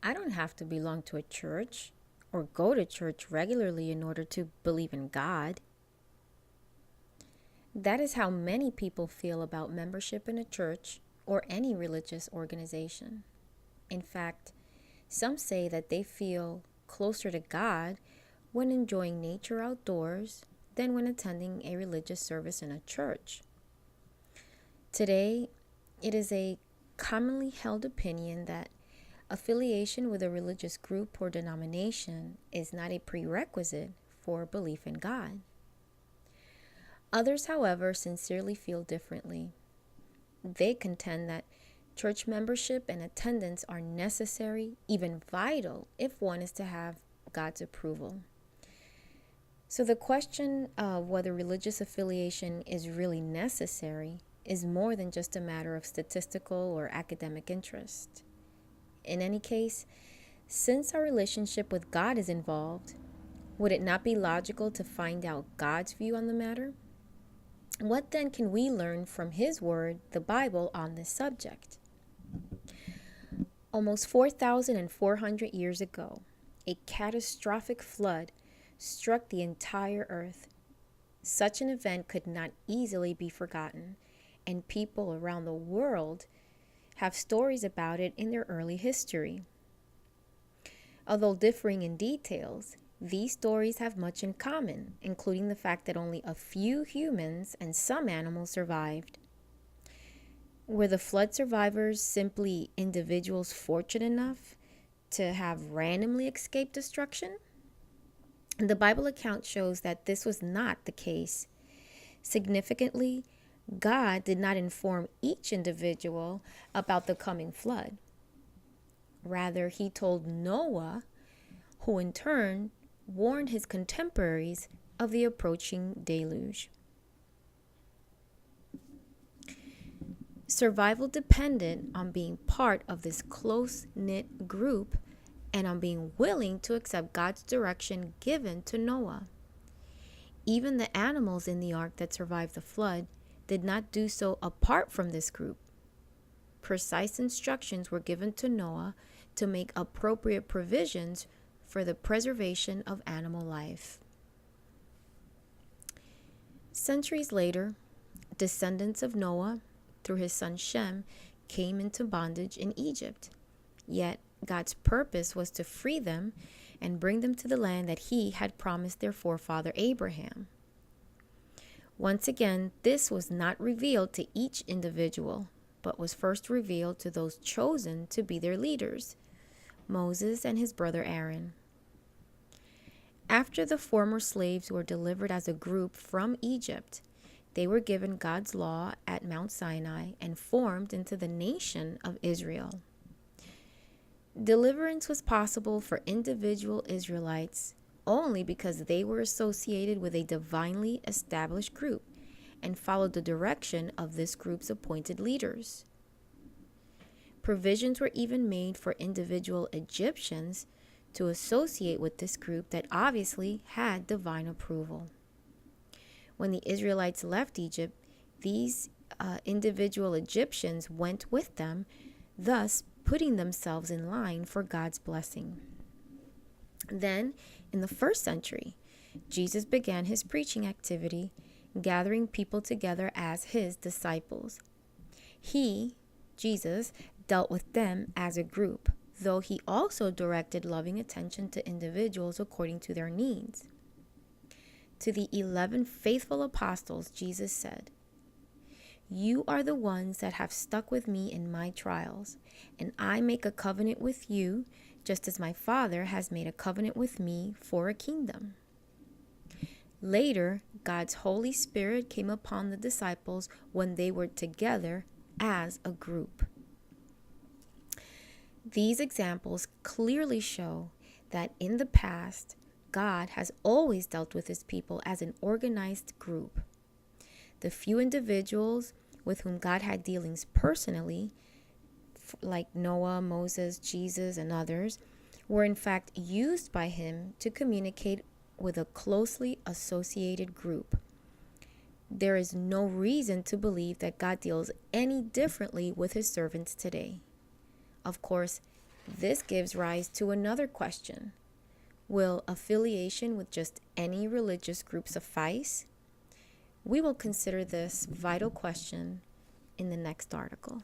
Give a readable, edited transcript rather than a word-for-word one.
I don't have to belong to a church or go to church regularly in order to believe in God. That is how many people feel about membership in a church or any religious organization. In fact, some say that they feel closer to God when enjoying nature outdoors than when attending a religious service in a church. Today, it is a commonly held opinion that affiliation with a religious group or denomination is not a prerequisite for belief in God. Others, however, sincerely feel differently. They contend that church membership and attendance are necessary, even vital, if one is to have God's approval. So the question of whether religious affiliation is really necessary is more than just a matter of statistical or academic interest. In any case, since our relationship with God is involved, would it not be logical to find out God's view on the matter? What then can we learn from His Word, the Bible, on this subject? Almost 4,400 years ago, a catastrophic flood struck the entire earth. Such an event could not easily be forgotten, and people around the world have stories about it in their early history. Although differing in details, these stories have much in common, including the fact that only a few humans and some animals survived. Were the flood survivors simply individuals fortunate enough to have randomly escaped destruction? The Bible account shows that this was not the case. Significantly, God did not inform each individual about the coming flood. Rather, He told Noah, who in turn warned his contemporaries of the approaching deluge. Survival depended on being part of this close-knit group and on being willing to accept God's direction given to Noah. Even the animals in the ark that survived the flood did not do so apart from this group. Precise instructions were given to Noah to make appropriate provisions for the preservation of animal life. Centuries later, descendants of Noah, through his son Shem, came into bondage in Egypt. Yet God's purpose was to free them and bring them to the land that He had promised their forefather Abraham. Once again, this was not revealed to each individual, but was first revealed to those chosen to be their leaders, Moses and his brother Aaron. After the former slaves were delivered as a group from Egypt, they were given God's law at Mount Sinai and formed into the nation of Israel. Deliverance was possible for individual Israelites only because they were associated with a divinely established group and followed the direction of this group's appointed leaders. Provisions were even made for individual Egyptians to associate with this group that obviously had divine approval. When the Israelites left Egypt, these individual Egyptians went with them, thus putting themselves in line for God's blessing. Then, in the first century, Jesus began His preaching activity, gathering people together as His disciples. He, Jesus, dealt with them as a group, though He also directed loving attention to individuals according to their needs. To the 11 faithful apostles, Jesus said, "You are the ones that have stuck with me in my trials, and I make a covenant with you, just as my Father has made a covenant with me for a kingdom." Later, God's Holy Spirit came upon the disciples when they were together as a group. These examples clearly show that in the past, God has always dealt with His people as an organized group. The few individuals with whom God had dealings personally, like Noah, Moses, Jesus, and others, were in fact used by Him to communicate with a closely associated group. There is no reason to believe that God deals any differently with His servants today. Of course, This gives rise to another question. Will affiliation with just any religious group suffice? We will consider this vital question in the next article.